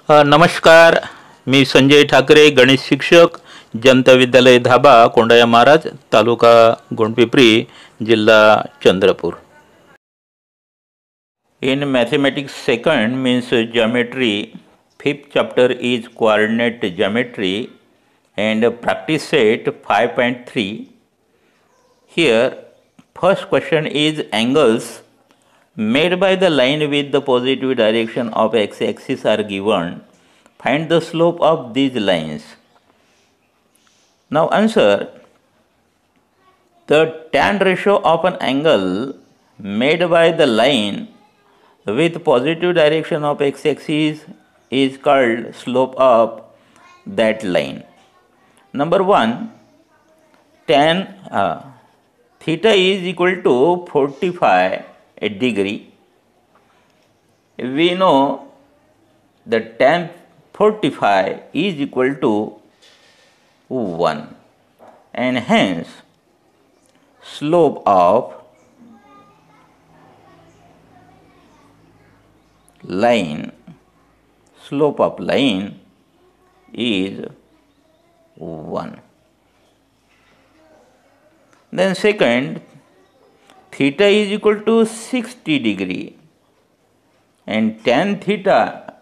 नमस्कार. मी संजय ठाकरे, गणित शिक्षक, जनता विद्यालय धाबा, कोंडाया महाराज, तालुका गोंडपिंपरी, जिल्हा Chandrapur. In mathematics second means geometry, fifth chapter is coordinate geometry and practice set 5.3. Here first question is angles made by the line with the positive direction of x-axis are given. Find the slope of these lines. Now answer. The tan ratio of an angle made by the line with positive direction of x-axis is called slope of that line. Number 1, tan theta is equal to 45 degree. We know that tan 45 is equal to 1, and hence slope of line is 1. Then second, theta is equal to 60 degree, and tan theta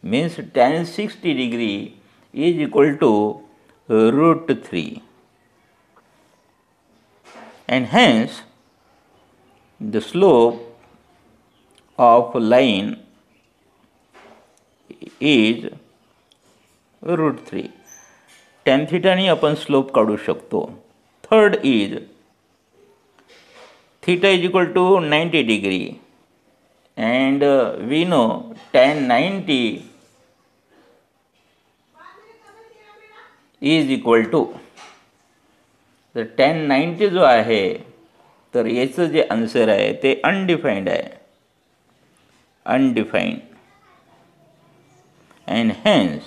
means tan 60 degree is equal to root 3, and hence the slope of line is root 3. tan theta नी आपण slope काढू शकतो. Third is theta is equal to 90 degree, and we know tan 90 is equal to, तर tan 90 जो आहे तर याचं जे answer आहे ते अनडिफाइंड आहे, undefined, and hence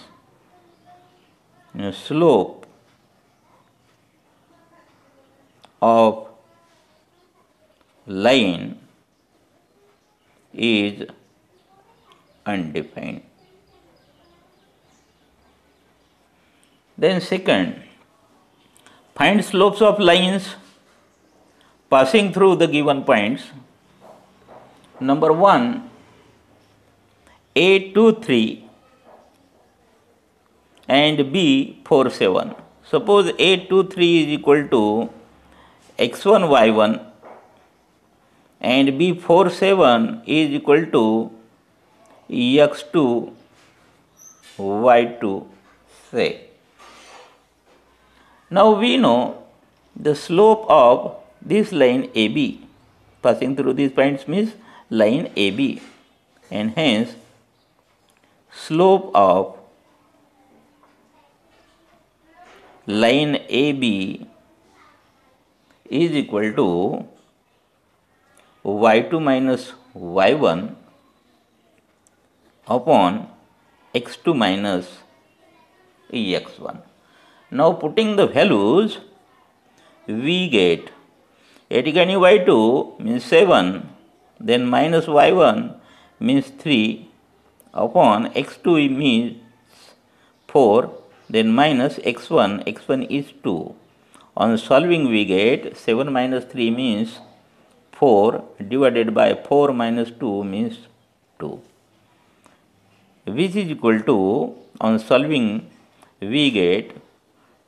slope of line is undefined. Then second, find slopes of lines passing through the given points. Number 1, A23 and B47. Suppose A23 is equal to x1 y1 and B47 is equal to x2 y2, say. Now we know the slope of this line AB passing through these points means line AB, and hence slope of line AB is equal to y2 minus y1 upon x2 minus x1. Now putting the values, we get a ठिकाणी y2 means 7, then minus y1 means 3 upon x2 means 4, then minus x1 is 2. On solving we get 7 minus 3 means 4 divided by 4 minus 2 means 2, which is equal to, on solving we get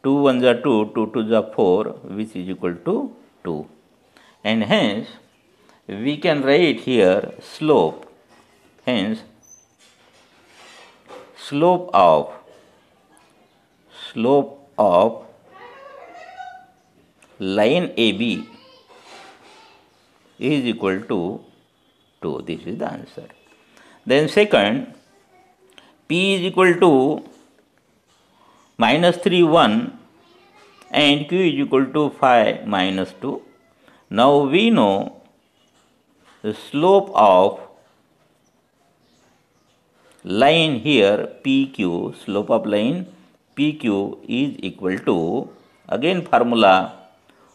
2 1s are 2, 2 2s are 4, which is equal to 2, and hence we can write here slope. Hence slope of line AB is equal to 2. This is the answer. Then second, P is equal to minus 3 1 and Q is equal to 5 minus 2. Now we know the slope of line here PQ, slope of line PQ is equal to, again formula,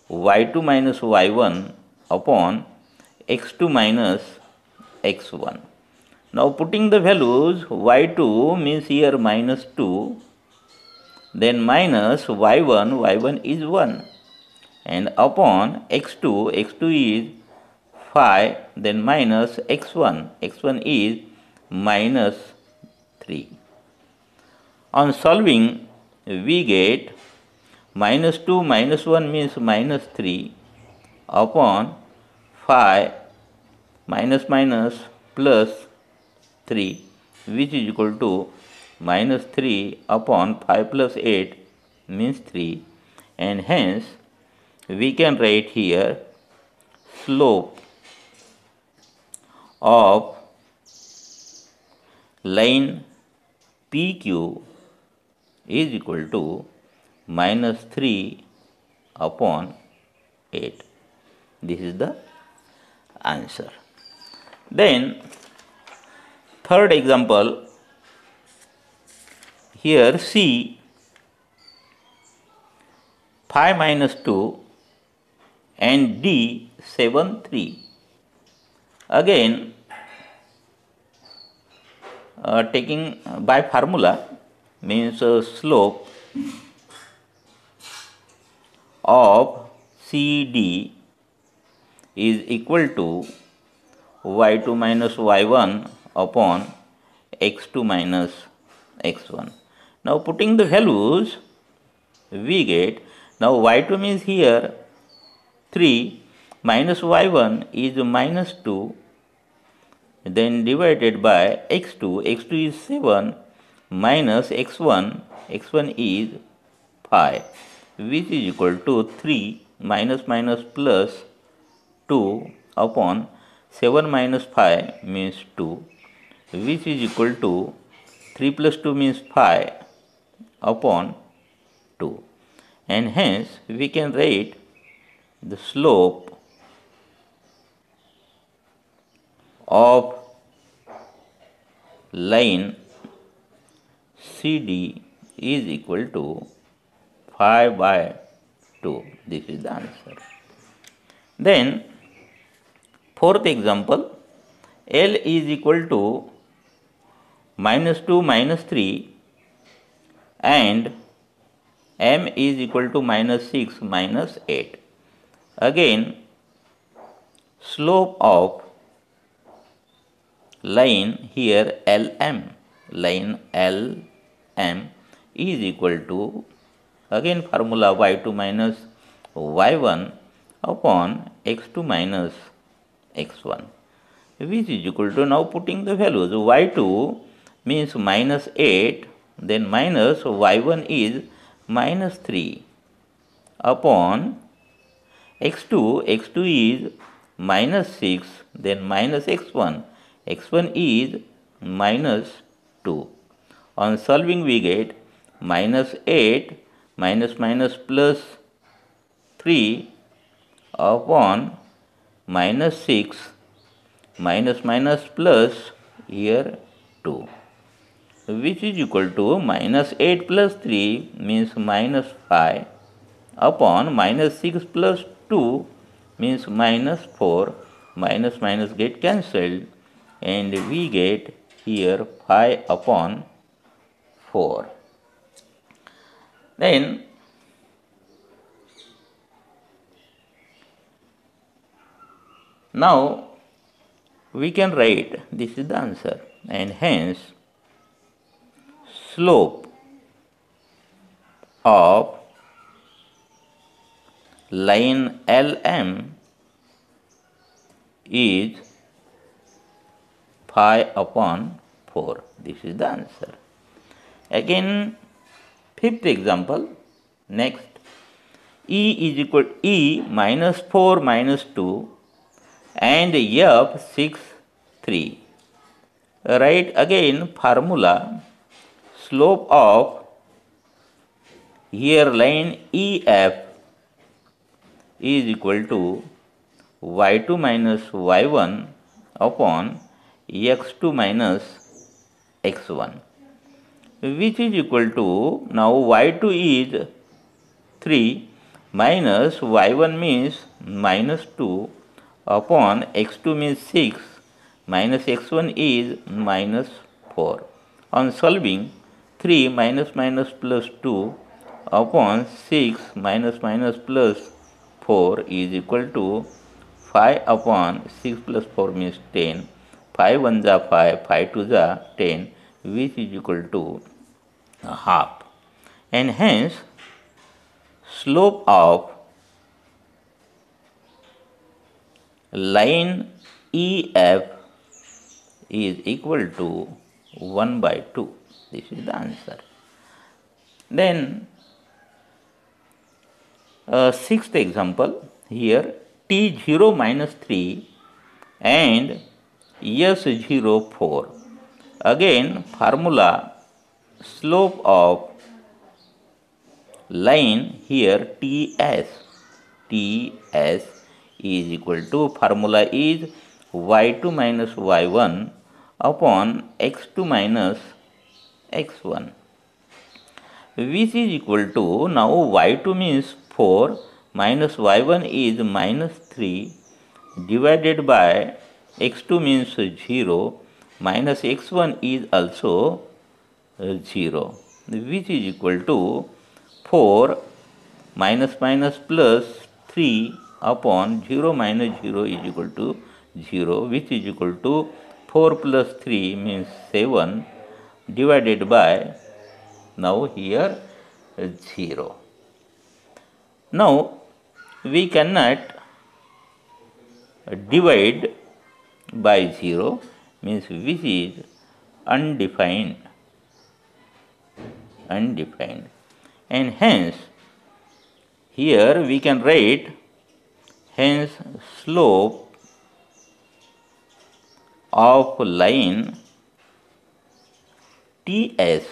y2 minus y1 upon x2 minus x1. Now putting the values, y2 means here minus 2, then minus y1 is 1, and upon x2 is 5, then minus x1 is minus 3. On solving, we get minus 2 minus 1 means minus 3 upon 5 minus minus plus 3, which is equal to minus 3 upon 5 plus 8 means 3, and hence we can write here slope of line PQ is equal to minus 3 upon 8. This is the answer. Then third example, here C 5 minus 2 and D 7 3. Again taking by formula means slope of CD is equal to y2 minus y1 upon x2 minus x1. Now putting the values, we get, now y2 means here 3 minus y1 is minus 2, then divided by x2 is 7 minus x1 is 5, which is equal to 3 minus minus plus 2 upon 7 minus 5 means 2, which is equal to 3 plus 2 means 5 upon 2, and hence we can write the slope of line CD is equal to 5 by 2. This is the answer. Then fourth example, L is equal to minus 2 minus 3 and M is equal to minus 6 minus 8. Again, slope of line here LM, line LM is equal to, again formula y2 minus y1 upon x2 minus x1, which is equal to, now putting the values, y2 means minus 8, then minus y1 is minus 3 upon x2 is minus 6, then minus x1 is minus 2. On solving, we get minus 8 minus minus plus 3 upon minus 6 minus minus plus here 2, which is equal to minus 8 plus 3 means minus 5 upon minus 6 plus 2 means minus 4, minus minus get cancelled, and we get here 5 upon 4. Then now we can write, this is the answer, and hence slope of line LM is 5 upon 4. This is the answer. Again, fifth example, next, E is equal to E minus 4 minus 2 and F 6 3. Write again formula, slope of here line EF is equal to y2 minus y1 upon x2 minus x1, which is equal to, now y2 is 3 minus y1 means minus 2 upon x2 means 6 minus x1 is minus 4. On solving, 3 minus minus plus 2 upon 6 minus minus plus 4 is equal to 5 upon 6 plus 4 means 10. 5 1 ja 5, 5 2 ja 10, which is equal to half. And hence, slope of line EF is equal to 1 by 2. This is the answer. Then, sixth example here, T0 minus 3 and S0 4. Again, formula slope of line here TS is equal to, formula is y2 minus y1 upon x2 minus x1, which is equal to, now y2 means 4 minus y1 is minus 3 divided by x2 means 0 minus x1 is also 0, which is equal to 4 minus minus plus 3 upon 0 minus 0 is equal to 0, which is equal to 4 plus 3 means 7 divided by, now here 0. Now we cannot divide by 0, means which is undefined, and hence here we can write, hence slope of line TS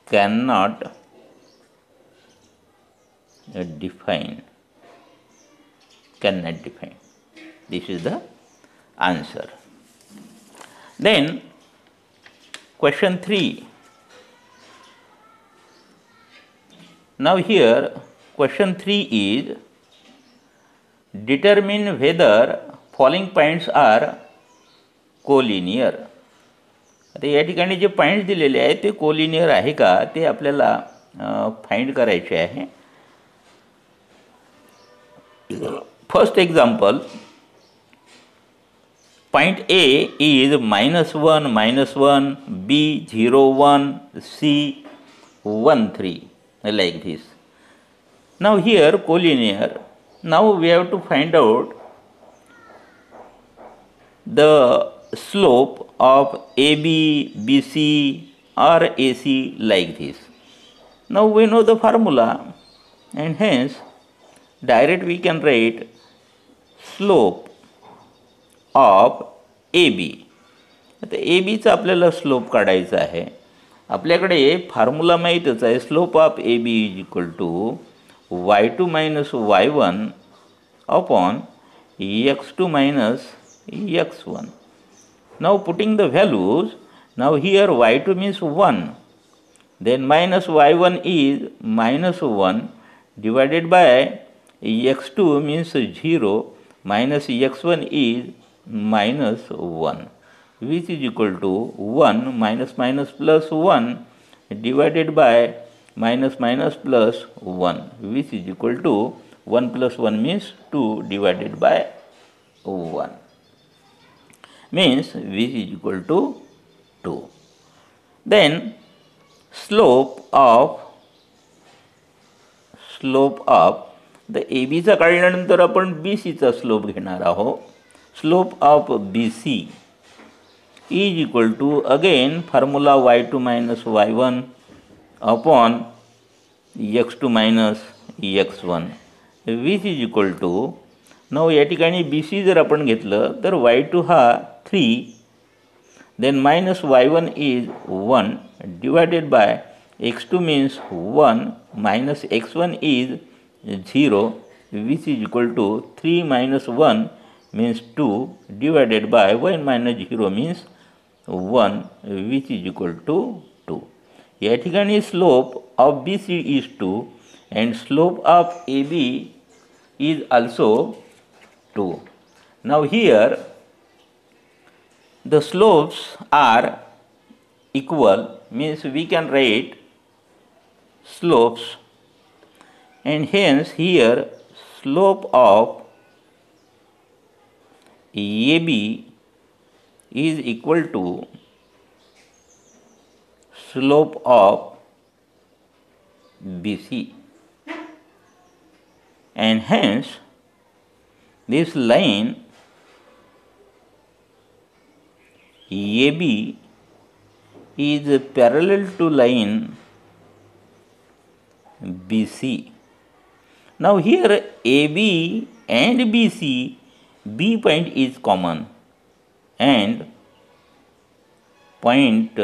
cannot define. This is the answer. Then question 3. Now here question 3 is, determine whether following points are collinear. आता या ठिकाणी जे points दिलेले आहेत ते collinear आहे का ते आपल्याला फाइंड करायचे आहे. First example, point A is -1, -1, B 0, 1, C 1, 3, like this. Now here collinear. Now we have to find out the slope of AB, BC or AC like this. Now we know the formula, and hence direct we can write slope of A B. आता A बीचा आपल्याला slope काढायचा आहे. आपल्याकडे formula माहीतच आहे, slope of A B is equal to y2 minus y1 upon x2 minus x1. Now putting the values, now here y2 means 1, then minus y1 is minus 1 divided by x2 means 0 minus x1 is minus 1, which is equal to 1 minus minus plus 1 divided by minus minus plus 1, which is equal to 1 plus 1 means 2 divided by 1, means which is equal to 2. Then slope of the A बीचा काढल्यानंतर आपण B सीचा slope घेणार आहोत. Slope of B C is equal to, again formula y2 minus y1 upon x2 minus x1, which is equal to, now या ठिकाणी B C जर आपण घेतलं तर y2 हा 3, then minus y1 is 1 divided by x2 means 1 minus x1 is 0, which is equal to 3 minus 1 means 2 divided by 1 minus 0 means 1, which is equal to 2. या ठिकाणी slope of BC is 2 and slope of AB is also 2. Now here the slopes are equal, means we can write slopes, and hence here slope of AB is equal to slope of BC, and hence this line AB is parallel to line BC. Now here AB and BC, B point is common, and point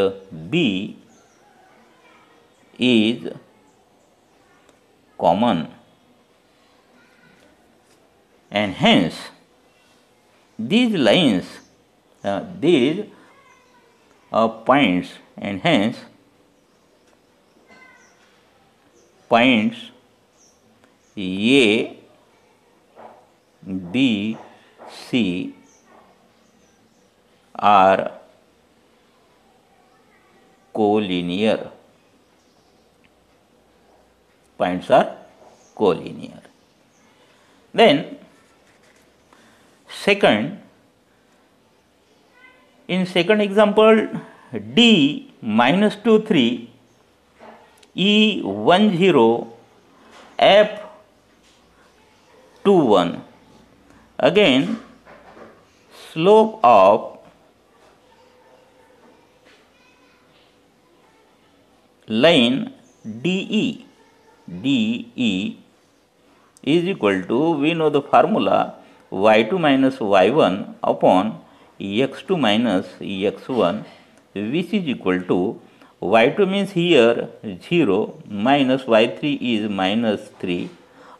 B is common, and hence these lines, these points, and hence points A, B, C are collinear. Points are collinear. Then in second example, D minus 2 3 E 1 0 F 2 1. Again, slope of line DE is equal to, we know the formula, y2 minus y1 upon x2 minus x1, which is equal to, y2 means here 0 minus y3 is minus 3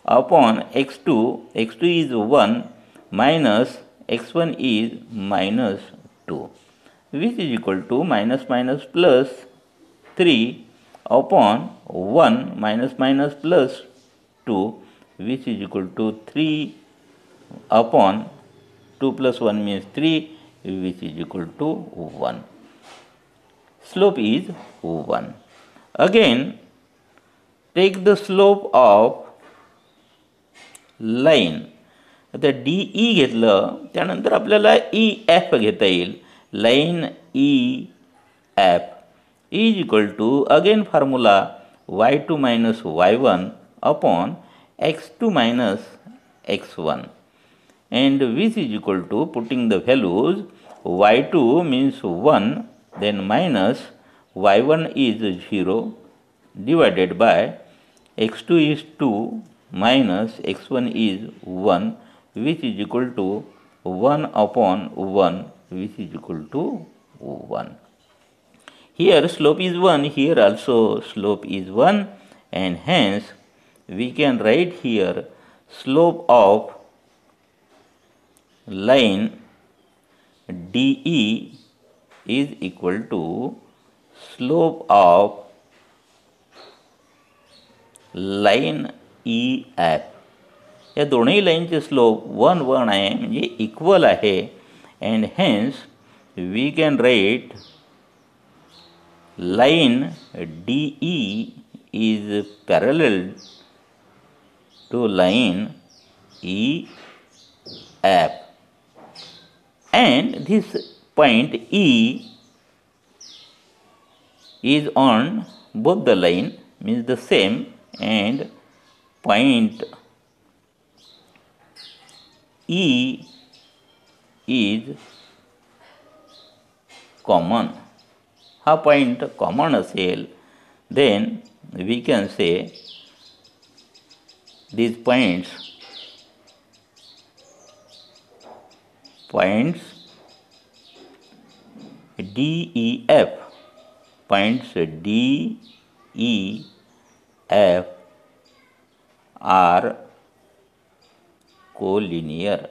upon x2 is 1 minus x1 is minus 2, which is equal to minus minus plus 3 upon 1 minus minus plus 2, which is equal to 3 upon 2 plus 1 means 3, which is equal to 1. Slope is 1. Again, take the slope of line. आता DE घेतलं त्यानंतर आपल्याला EF घेता येईल. Line EF is equal to, again formula, y2 minus y1 upon x2 minus x1, and which is equal to, putting the values, y2 means 1, then minus y1 is 0 divided by x2 is 2 minus x1 is 1, which is equal to 1 upon 1, which is equal to 1. Here slope is 1, here also slope is 1, and hence we can write here slope of line DE is equal to slope of line EF. या दोनों लाइनचे slope 1 1 आहे, म्हणजे equal आहे, and hence we can write line DE is parallel to line EF, and this point E is on both the line, means the same, and point E is common. हा point common असेल, then we can say these points DEF, points DEF are collinear.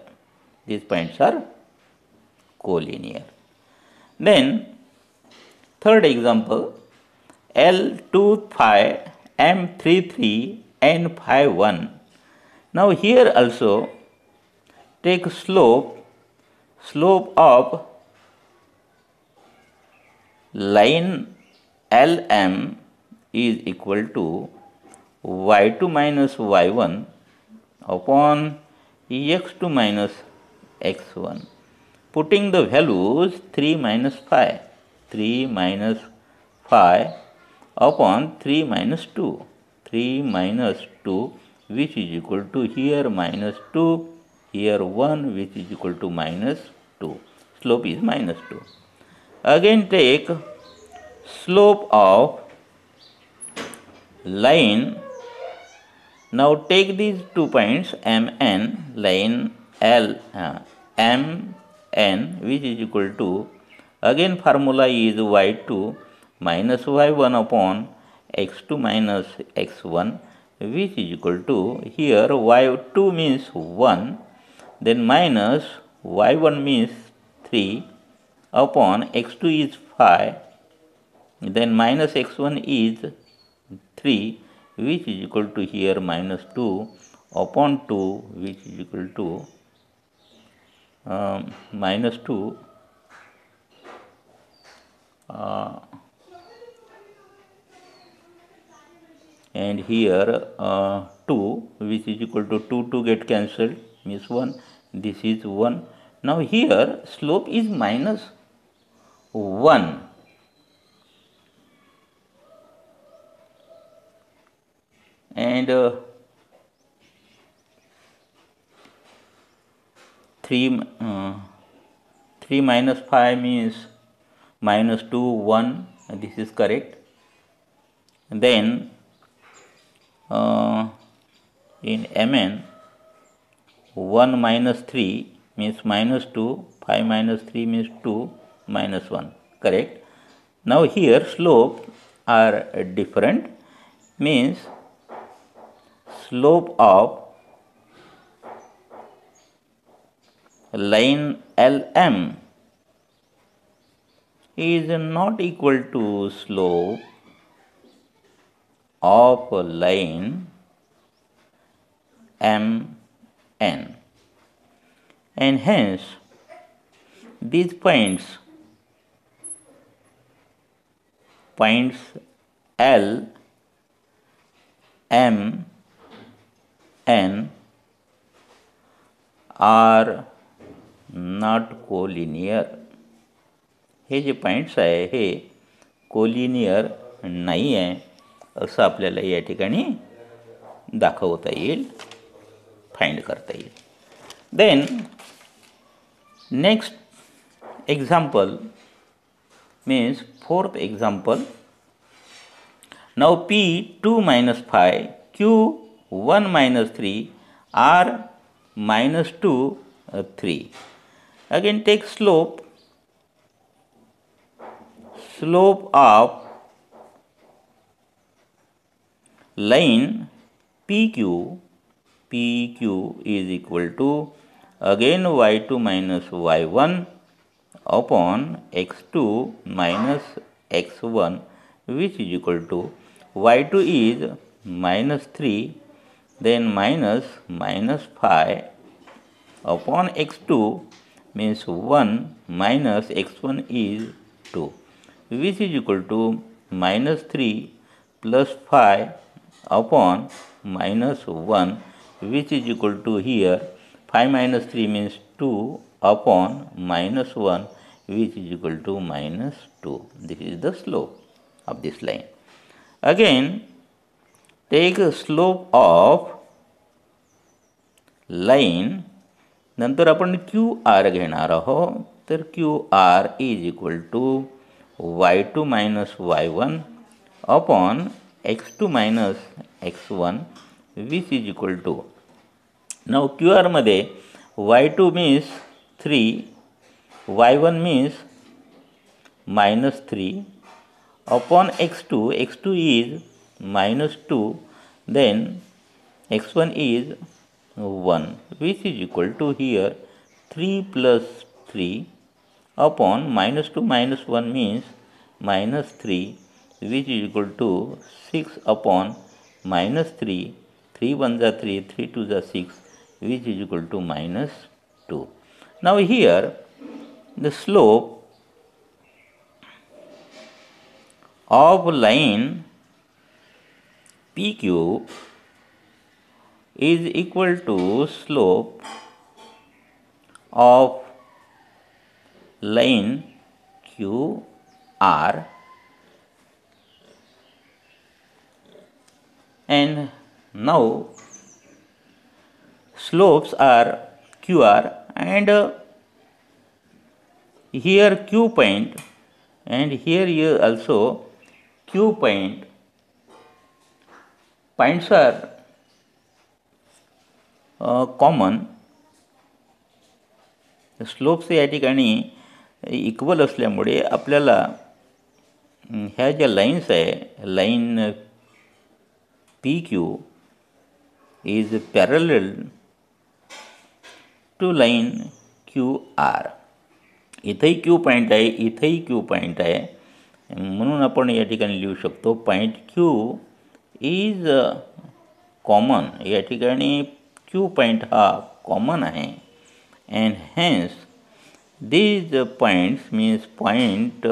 These points are collinear. Then third example, L2 phi M33 N phi 1 Now here also take slope of line LM is equal to y2 minus y1 upon x2 minus x1. Putting the values 3 minus 5, 3 minus 5 upon 3 minus 2, 3 minus 2 which is equal to here minus 2, here 1 which is equal to minus 2. Slope is minus 2. Again take slope of line. Now take these 2 points MN, line L, MN which is equal to, again formula is y2 minus y1 upon x2 minus x1 which is equal to, here y2 means 1, then minus y1 means 3 upon x2 is 5, then minus x1 is 3 which is equal to here minus 2 upon 2 which is equal to minus 2 and here 2 which is equal to 2 get cancelled means 1, this is 1. Now here slope is minus 1 and 3 minus 5 means minus 2 1, this is correct. And then in Mn 1 minus 3 means minus 2, 5 minus 3 means 2 minus 1, correct. Now here slope are different, means slope of line LM is not equal to slope of line MN, and hence these points L, M, N are not collinear. हे जे points आहे हे collinear नाही आहे असं आपल्याला या ठिकाणी दाखवता येईल, फाइंड करता येईल. Then next example means fourth example. Now P2 minus 5, Q1 minus 3, R minus 2, 3. Again take slope of line PQ is equal to, again y2 minus y1 upon x2 minus x1 which is equal to, y2 is minus 3, then minus 5 upon x2 means 1 minus x1 is 2 which is equal to minus 3 plus 5 upon minus 1 which is equal to, here 5 minus 3 means 2 upon minus 1 which is equal to minus 2. This is the slope of this line. Again take a slope of line, नंतर आपण QR घेणार आहोत. तर QR is equal to y2 minus y1 upon x2 minus x1 which is equal to, now QR मध्ये y2 means 3, y1 means minus 3 upon x2 is minus 2, then x1 is 1 which is equal to, here 3 plus 3 upon minus 2 minus 1 means minus 3 which is equal to 6 upon minus 3, 3 1s are 3, 3 2s are 6, which is equal to minus 2. Now here the slope of line PQ is equal to slope of line QR, and now slopes are QR, and here Q point and here also Q point, points are common. Slopes या ठिकाणी equal असल्यामुळे आपल्याला ह्या ज्या lines आहे, line P Q is parallel to line Q R. इथंही Q point आहे, इथंही क्यू पॉईंट आहे, म्हणून आपण या ठिकाणी लिहू शकतो पॉईंट क्यू इज कॉमन. या ठिकाणी क्यू पॉईंट हा कॉमन आहे, and hence these points means point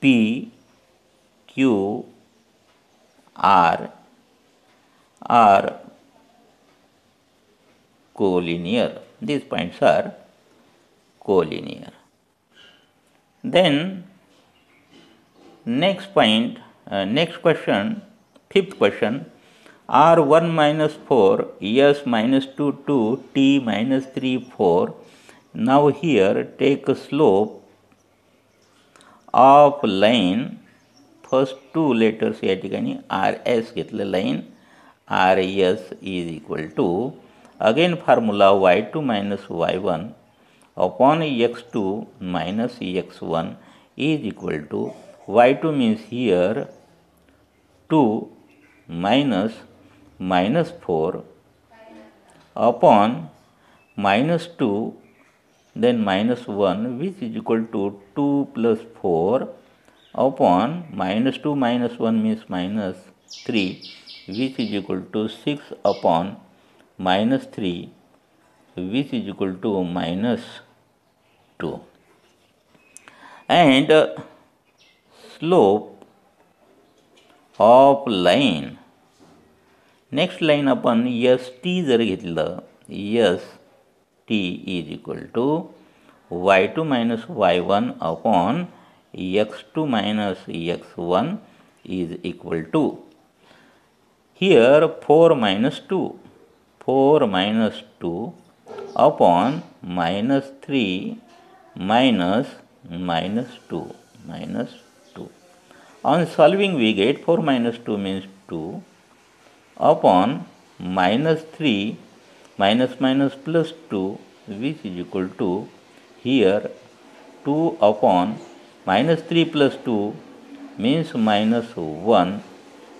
P, Q, R are collinear. These points are collinear. Then next point, next question, fifth question. R1 minus 4, S minus 2, 2, T minus 3, 4. Now here take a slope of line, first two letters या ठिकाणी RS घेतलं, line RS is equal to, again formula y2 minus y1 upon x2 minus x1 is equal to, y2 means here 2 minus minus 4 upon minus 2, then minus 1, which is equal to 2 plus 4 upon minus 2 minus 1 means minus 3, which is equal to 6 upon minus 3, which is equal to minus 2. And slope of line, next line आपण S T जर घेतलं, S T is equal to Y two minus Y one upon X two minus X one is equal to, here 4 minus 2, 4 minus 2 upon minus 3 minus minus 2, minus 2. On solving we get 4 minus 2 means 2 upon minus 3 minus minus plus 2, which is equal to, here 2 upon minus 3 plus 2 means minus 1,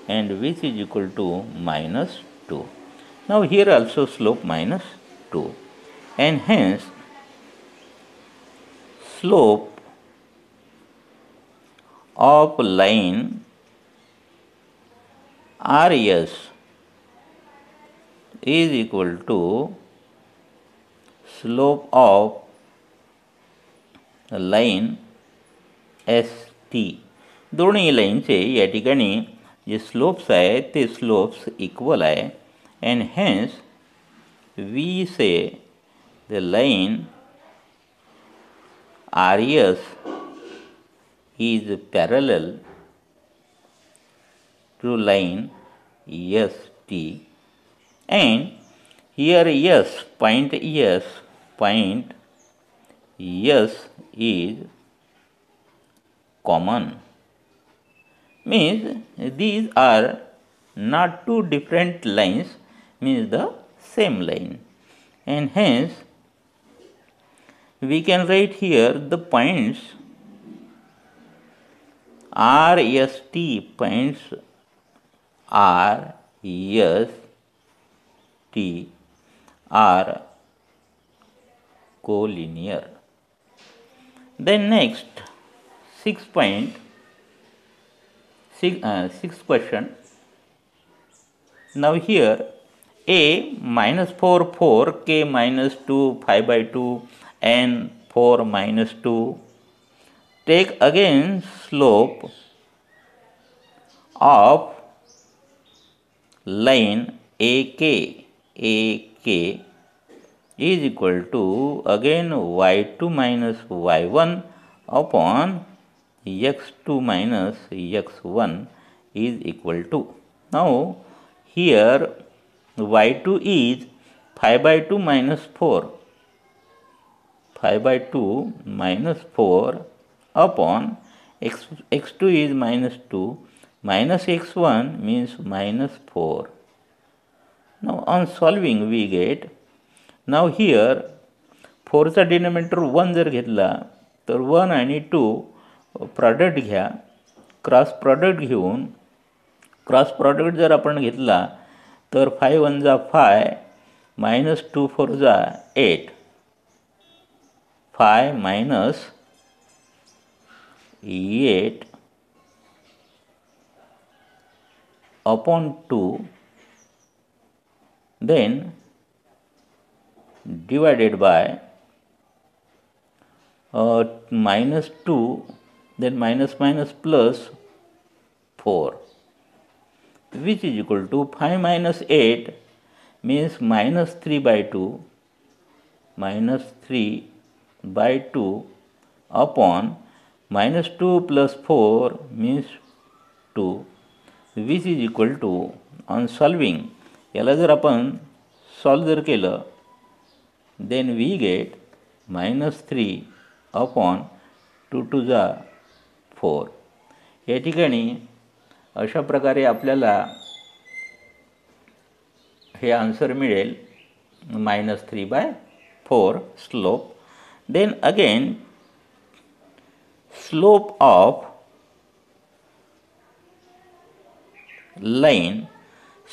and which is equal to minus 2. Now here also slope minus 2, and hence slope of line RS is equal to slope of line ST. दोन्ही लाईनचे या ठिकाणी जे slopes आहे ते slopes equal आहे, and hence we say the line RS is parallel to line ST, and here S, point S is common. Means these are not two different lines, means the same line, and hence we can write here the points RST, points RST are collinear. Then next, sixth question. Now here a minus 4 4 k minus 2 5 by 2 n 4 minus 2. Take again slope of line AK is equal to again y2 minus y1 upon x2 minus x1 is equal to. Now here y2 is 5 by 2 minus 4, 5 by 2 minus 4 upon x2 is minus 2 minus x1 means minus 4. Now on solving we get, now here 4 चा denominator 1 जर घेतला तर 1 आणि 2 product घ्या, cross product घेऊन cross product जर आपण घेतला तर 5 1 जा 5 minus 2 4 जा 8, 5 minus 8 upon 2 then divided by minus 2 then minus minus plus 4 which is equal to 5 minus 8 means minus 3 by 2, minus 3 by 2 upon minus 2 plus 4 means 2 which is equal to, on solving याला जर आपण solve जर केलं then we get minus 3 upon 2 to the 4. या ठिकाणी अशा प्रकारे आपल्याला हे आन्सर मिळेल minus 3 by 4 slope. Then again slope of line,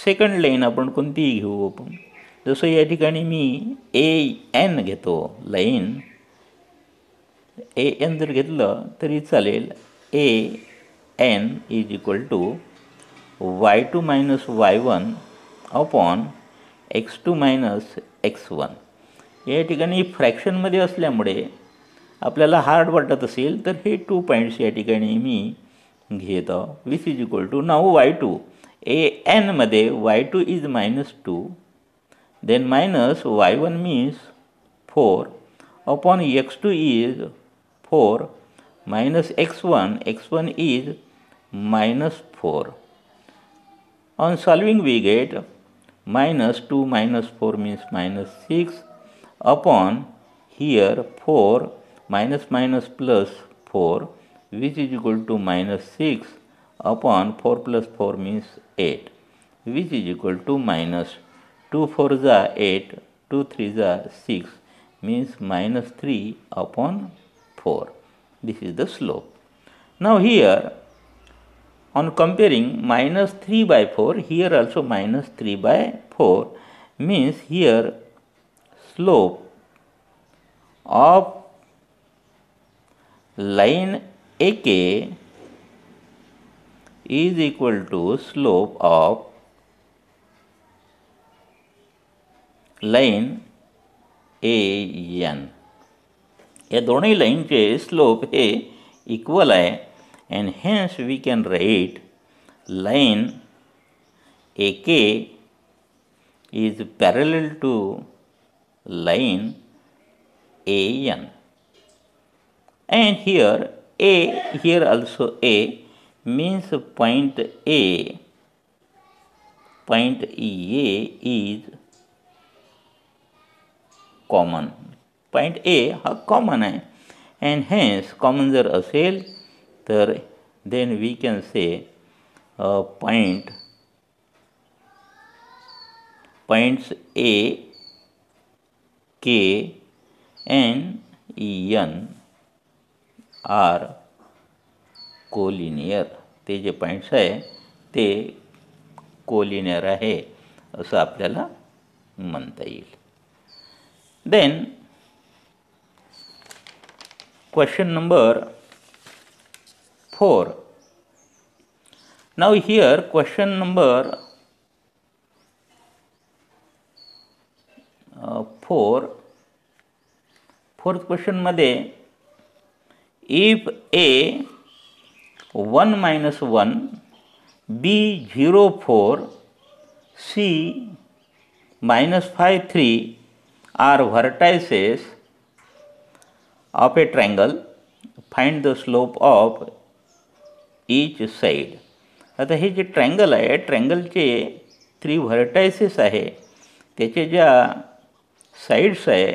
second line आपण कोणतीही घेऊ आपण, जसं या ठिकाणी मी AN घेतो, लाईन AN जर घेतलं तरी चालेल. AN is equal to y2 minus y1 upon x2 minus x1. या ठिकाणी फ्रॅक्शनमध्ये असल्यामुळे आपल्याला हार्ड वाटत असेल तर हे 2 पॉईंट्स या ठिकाणी मी घेतो, which is equal to now y2 AN मध्ये y2 is minus 2 then minus y1 means 4 upon x2 is 4 minus x1 is minus 4. On solving we get minus 2 minus 4 means minus 6 upon here 4 minus minus plus 4 which is equal to minus 6 upon 4 plus 4 means 8 which is equal to minus 2 4 जा 8, 2 3 जा 6 means minus 3 upon 4. This is the slope. Now here on comparing minus 3 by 4, here also minus 3 by 4 means here slope of line AK is equal to slope of line AN. या दोन्ही लाईनचे slope हे equal आहे and hence we can write line AK is parallel to line AN. And here also A means point A is common, point A हा common आहे and hence common जर असेल तर then we can say points A, K and N are collinear. ते जे points आहे ते collinear आहे असं आपल्याला म्हणता येईल. Then question number 4. Now here question number fourth क्वेश्चनमध्ये if A 1 minus 1 B 0 4 C minus 5 3 are vertices of a triangle, find the slope of each side. आता हे जे ट्रायंगल आहे, ट्रायंगलचे 3 व्हर्टायसेस आहे, त्याचे ज्या साईड्स आहे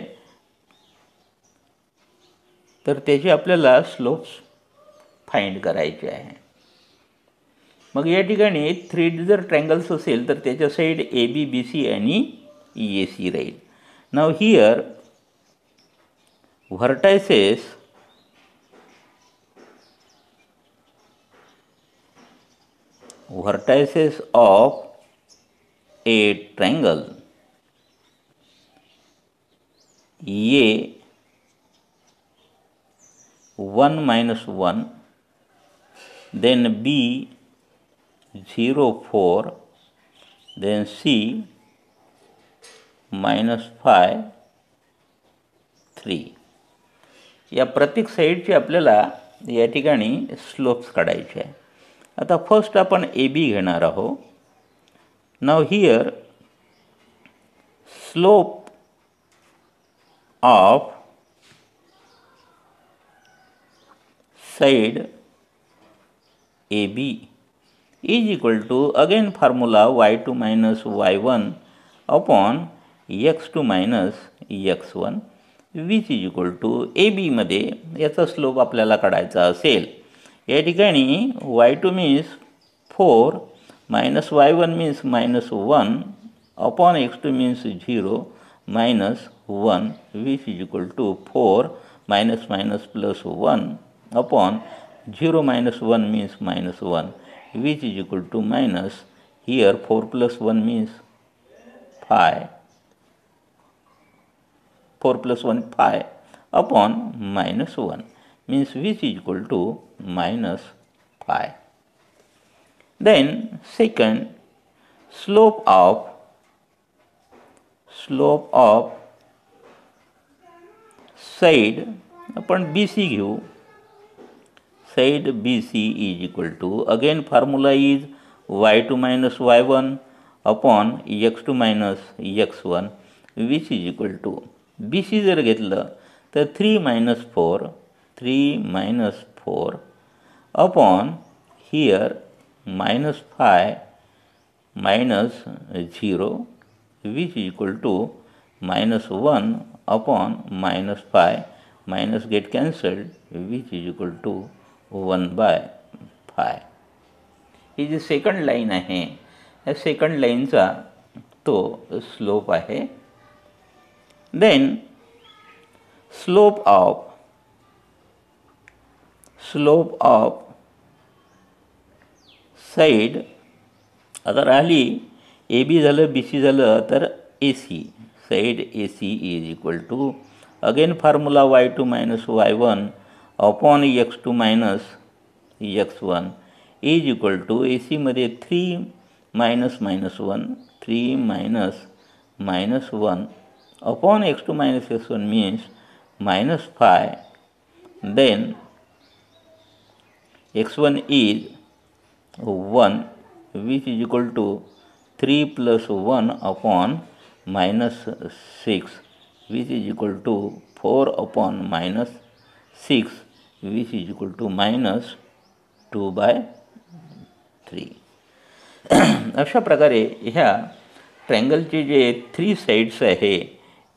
तर त्याचे आपल्याला स्लोप्स फाइंड करायचे आहे. मग या ठिकाणी 3D जर ट्रायंगल्स असेल तर त्याच्या side A B B C आणि ए सी राहील. Now here vertices of a triangle A 1 minus 1, then B 0 4, then C minus 5 3. या प्रत्येक साईडचे आपल्याला या ठिकाणी स्लोप्स काढायचे आहे. आता फर्स्ट आपण ए बी घेणार आहोत. Now here slope of side A B is equal to again formula y2 minus y1 upon x2 minus x1 which is equal to A बीमध्ये याचा स्लोप आपल्याला काढायचा असेल. या ठिकाणी y2 means 4 minus y1 means -1 upon x2 means 0 minus 1 which is equal to 4 minus minus plus 1 upon 0 minus 1 means -1 which is equal to minus, here 4 plus 1 means 5, 4 plus 1 5 upon -1 means which is equal to -5. Then second, slope of side आपण BC घेऊ. Side BC is equal to, again formula is y2 minus y1 upon x2 minus x1 which is equal to, BC जर घेतलं तर 3 minus 4 upon here -5 minus 0 which is equal to -1 upon -5 minus get cancelled which is equal to 1/5. ही जी second line आहे या second लाईनचा तो slope आहे. Then slope of side आता राहिली ए बी झालं बी सी झालं तर A C. Side A C is equal to again formula y2 minus y1 upon x2 minus x1 is equal to A सीमध्ये 3 minus -1 3 minus -1 upon x2 minus x1 means -5. Then x1 is 1 which is equal to 3 plus 1 upon -6 which is equal to 4 upon -6 which is equal to -2/3. अशा प्रकारे ह्या ट्रायंगलचे जे 3 sides आहे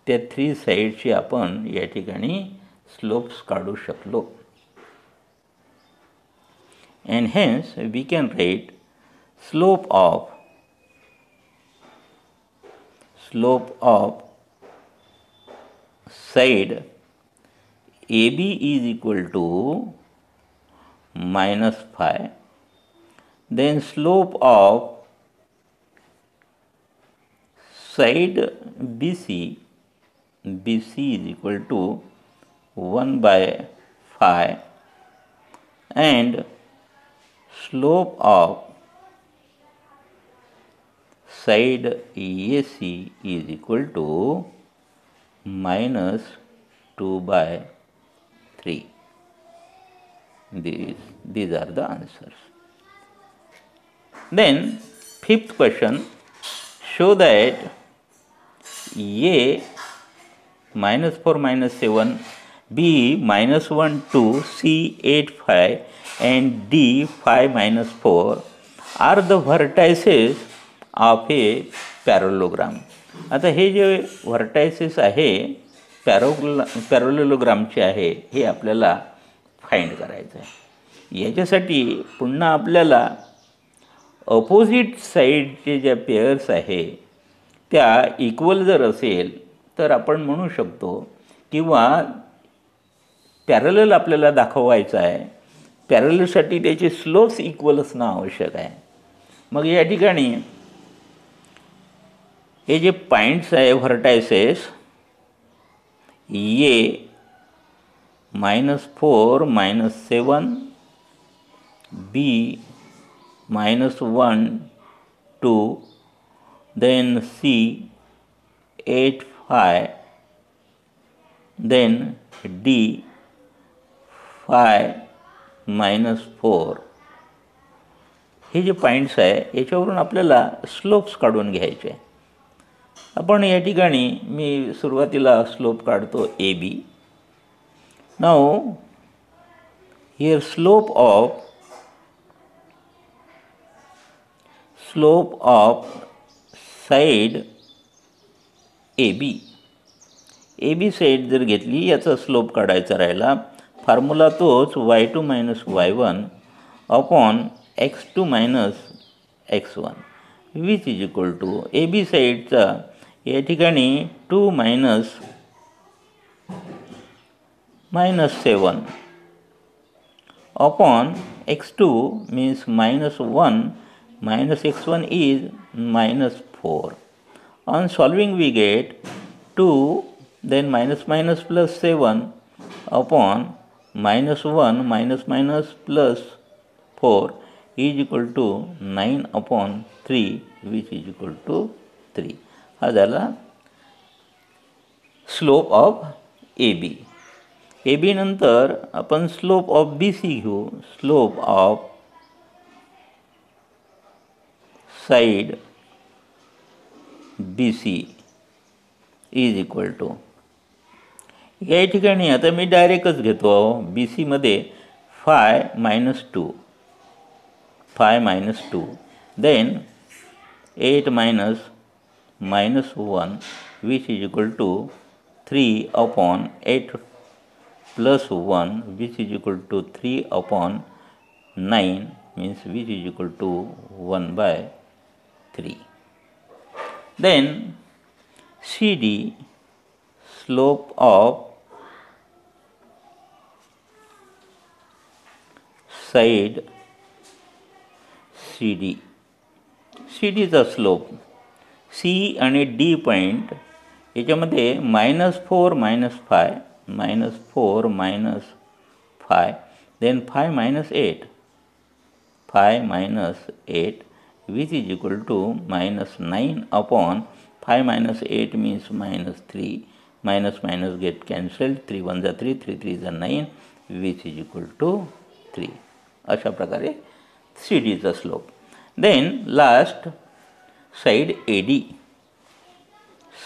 त्या 3 साइड्सचे आपण या ठिकाणी slopes काढू शकलो. And hence we can write slope of side AB is equal to -5. Then slope of side BC is equal to 1/5 and slope of side AC is equal to minus 2 by 3. These are the answers. Then fifth question, show that A minus 4 minus 7, B minus 1 2, C 8 5 and D 5 minus 4 are the vertices of a parallelogram. आता हे जे vertices आहे पॅरलोग्रामचे आहे हे आपल्याला find करायचं आहे. याच्यासाठी पुन्हा आपल्याला opposite साईडचे ज्या पेअर्स आहे त्या इक्वल जर असेल तर आपण म्हणू शकतो, किंवा पॅरलल आपल्याला दाखवायचं आहे, पॅरललसाठी त्याचे स्लोप्स इक्वल असणं आवश्यक आहे. मग या ठिकाणी हे जे पॉइंट्स आहे व्हर्टायसेस ए -4 -7, B -1 2, then C 8 5, then D 5 -4, हे जे पॉइंट्स आहे याच्यावरून आपल्याला स्लोप्स काढून घ्यायचे. आपण या ठिकाणी मी सुरुवातीला स्लोप काढतो A B. Now here slope of side A B side जर घेतली याचा स्लोप काढायचा राहिला, फॉर्म्युला तोच y2 minus y1 upon x2 minus x1 which is equal to A B साइडचा या ठिकाणी 2 -7 upon x2 means -1 minus x1 is -4. On solving we get 2, then minus plus 7 upon -1 minus plus 4 is equal to 9 upon 3 which is equal to 3. हा झाला slope of A B. नंतर आपण slope of B C घेऊ. Slope of side B C is equal to, या ठिकाणी आता मी डायरेक्टच घेतो B सीमध्ये 5 -2 then 8 -1 which is equal to 3 upon 8 plus 1 which is equal to 3 upon 9 means which is equal to 1 by 3. Then CD, slope of side CDचा slope C आणि D point याच्यामध्ये -4 -5 -4 -5 then 5 -8 which is equal to -9 upon 5 -8 means -3, minus get cancelled, 3 1 3, 3 3 9 which is equal to 3. अशा प्रकारे CDचा slope. Then last side AD,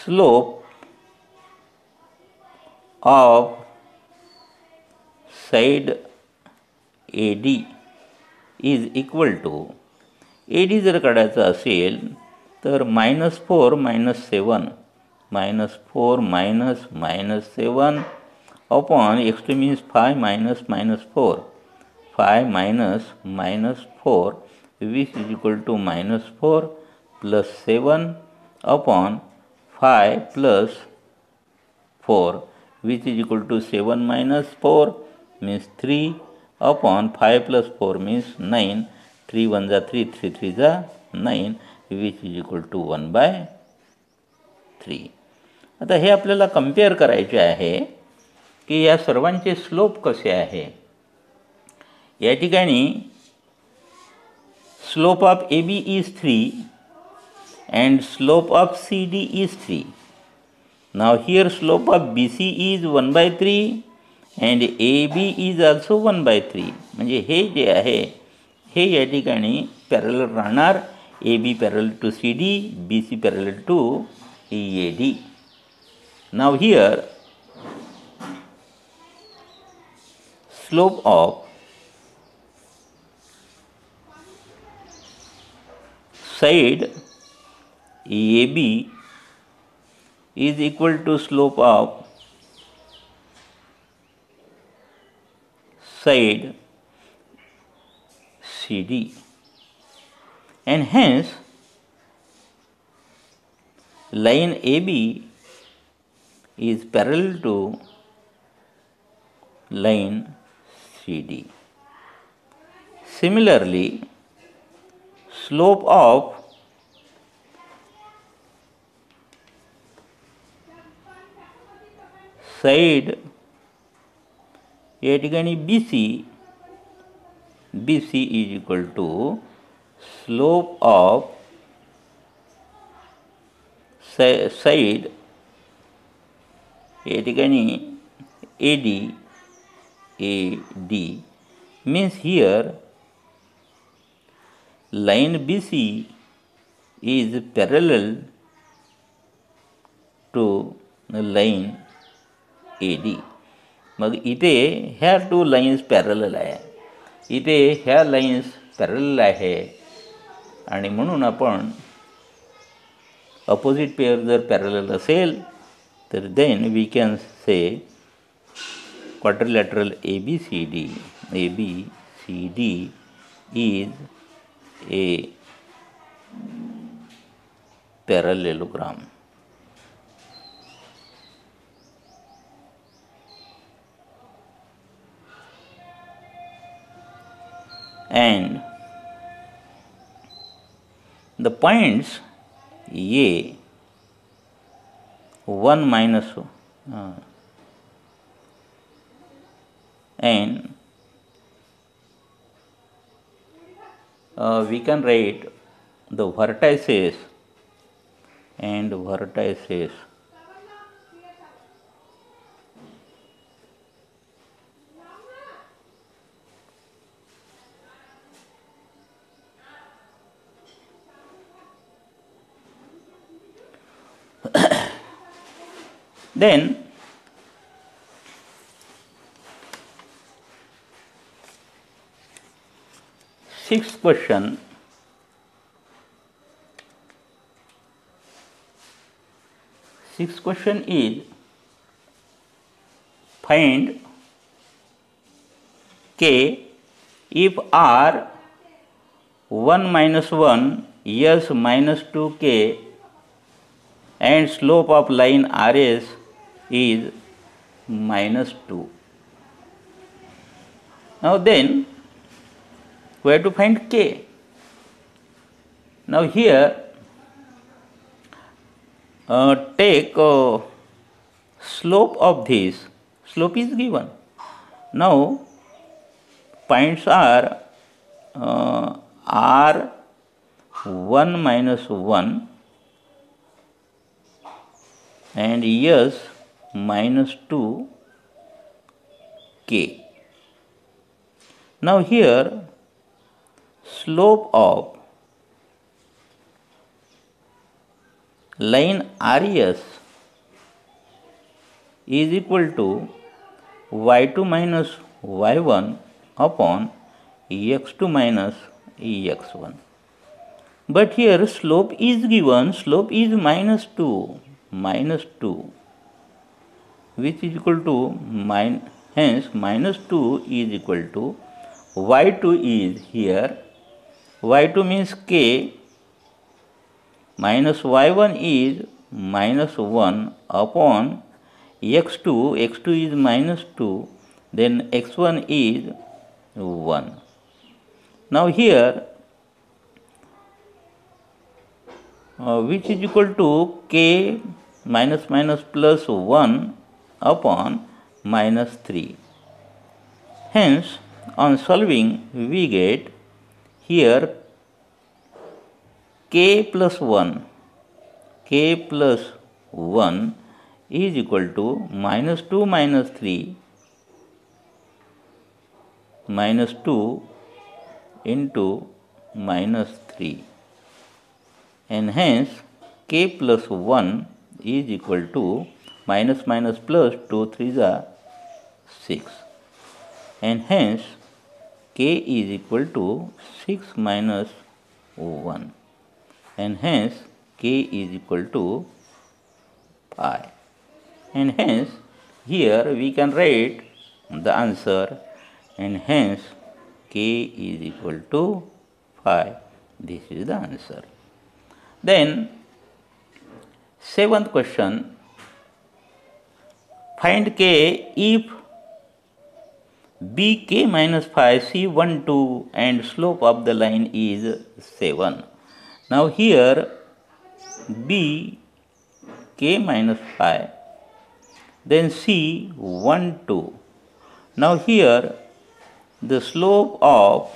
slope of side AD is equal to, AD जर काढायचा असेल तर -4 -7 -7 upon x2 means 5 -4 5 -4 which is equal to -4 plus 7 upon 5 plus 4 which is equal to 7 minus 4 means 3 upon 5 plus 4 means 9. 3 1 जा 3, 3 3 जा 9 which is equal to 1 by 3. आता हे आपल्याला compare करायचे आहे की या सर्वांचे स्लोप कसे आहे. या ठिकाणी slope of AB is 3 and slope of CD is 3. Now here slope of BC is 1 by 3 and AB is also 1 by 3. म्हणजे हे जे आहे हे या ठिकाणी पॅरलल राहणार. AB parallel to CD, BC parallel to AD. Now here slope of side AB is equal to slope of side CD, and hence line AB is parallel to line CD. Similarly, slope of side या ठिकाणी BC is equal to slope of side या ठिकाणी AD means here line BC is parallel to line AD. मग इथे ह्या two lines parallel आहे, इथे ह्या lines parallel आहे आणि म्हणून आपण अपोजिट पेअर जर पॅरलल असेल तर then we can say quadrilateral ABCD is a parallelogram. And the points A 1 minus and we can write the vertices and vertices. Then sixth question, is find K if R 1 minus 1 S minus 2K and slope of line RS is minus 2. Now then we have to find K. Now here take slope of this. Slope is given. Now points are R 1 minus 1 and S minus 2K. Now here slope of line RS is equal to y2 minus y1 upon x2 minus x1. But here slope is given, slope is minus 2, which is equal to hence minus 2 is equal to y2 is here, y2 means k, minus y1 is minus 1 upon x2, x2 is minus 2, then x1 is 1. Now here which is equal to k minus minus plus 1 upon minus 3. Hence on solving we get here k plus 1 is equal to minus 2 minus 3 minus 2 into minus 3, and hence k plus 1 is equal to minus minus plus 2 3s are 6, and hence k is equal to 6 minus 1, and hence k is equal to pi, and hence here we can write the answer, and hence k is equal to 5. This is the answer. Then seventh question, find k if bk minus 5 c12 and slope of the line is 7. Now here b k minus 5, then c12. Now here the slope of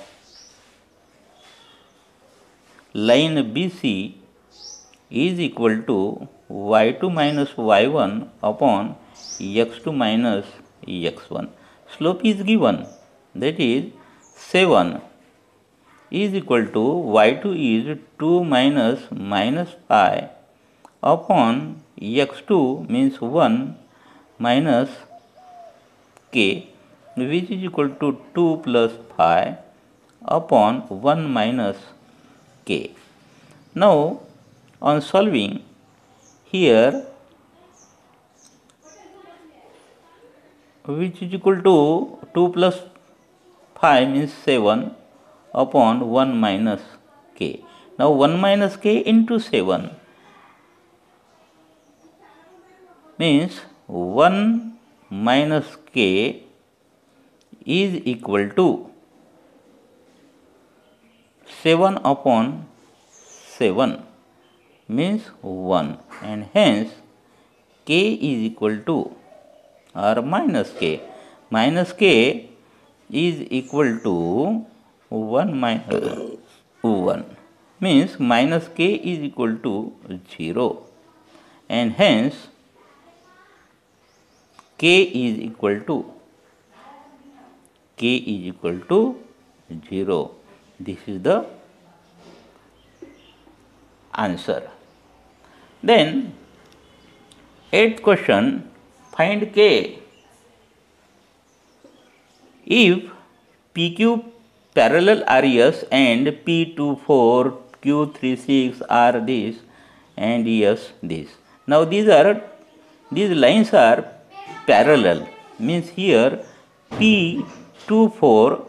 line BC is equal to y2 minus y1 upon x2 minus x1. Slope is given, that is 7 is equal to y2 is 2 minus minus pi upon x2 means 1 minus k, which is equal to 2 plus pi upon 1 minus k. Now on solving here, which is equal to 2 plus 5 means 7 upon 1 minus k. Now 1 minus k into 7 means 1 minus k is equal to 7 upon 7 means 1, and hence k is equal to or minus k. Minus k is equal to 1 minus 1 means minus k is equal to 0, and hence k is equal to 0. This is the answer. Then eighth question, find k if PQ parallel RES and P24 Q36 are this and ES this. Now these lines are parallel, means here P24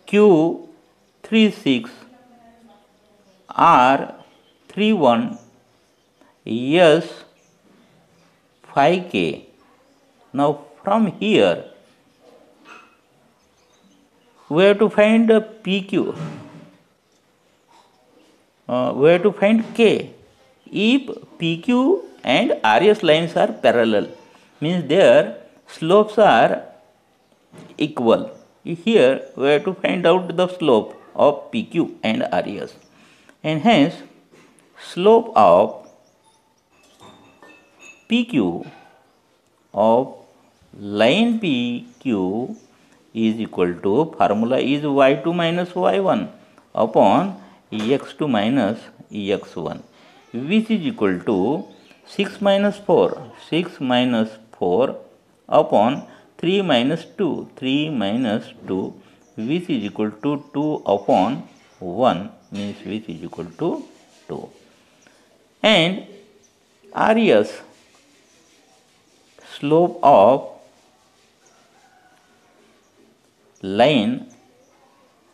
Q36 R 31 S 5k. Now from here we have to find the PQ. We have to find k. If PQ and RS lines are parallel, means their slopes are equal. Here we have to find out the slope of PQ and RS, and hence slope of PQ of line PQ is equal to, formula is y2 minus y1 upon x2 minus x1, which is equal to 6 minus 4 upon 3 minus 2 which is equal to 2 upon 1 means which is equal to 2, and RES slope of line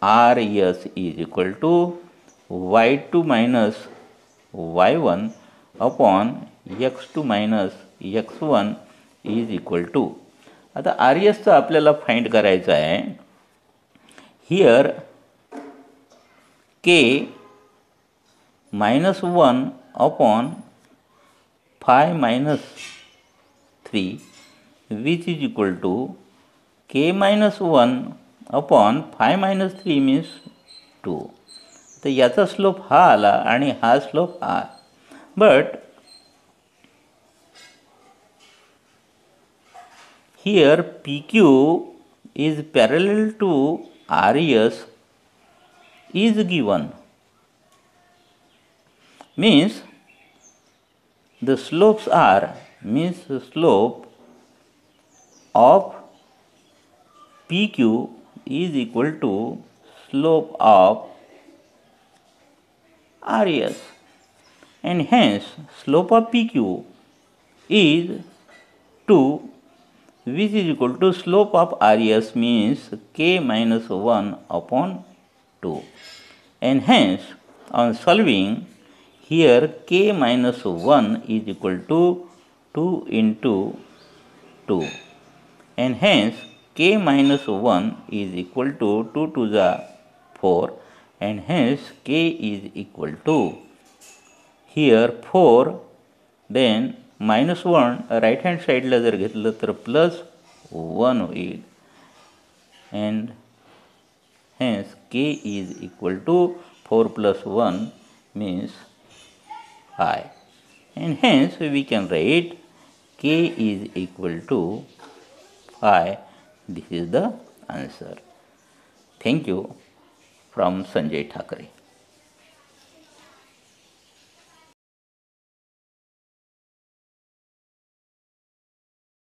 RES is equal to y2 minus y1 upon x2 minus x1 is equal to. आता RES चा आपल्याला find करायचा आहे. Here k minus 1 upon 5 minus 3 which is equal to k minus 1 upon 5 minus 3 means 2. तर याचा slope हा आला आणि हा स्लोप हा. But Here PQ is parallel to RES is given, means the slopes are, means the slope of PQ is equal to slope of RES, and hence slope of PQ is 2, which is equal to slope of RES, means k minus 1 upon 2, and hence on solving here k minus 1 is equal to 2 into 2, and hence k minus 1 is equal to 2 to the 4, and hence k is equal to here 4, then minus 1 right hand side ला जर घेतलं तर plus 1 होईल, and hence k is equal to 4 plus 1 means I, and hence we can write k is equal to 5. This is the answer. Thank you from Sanjay Thakare.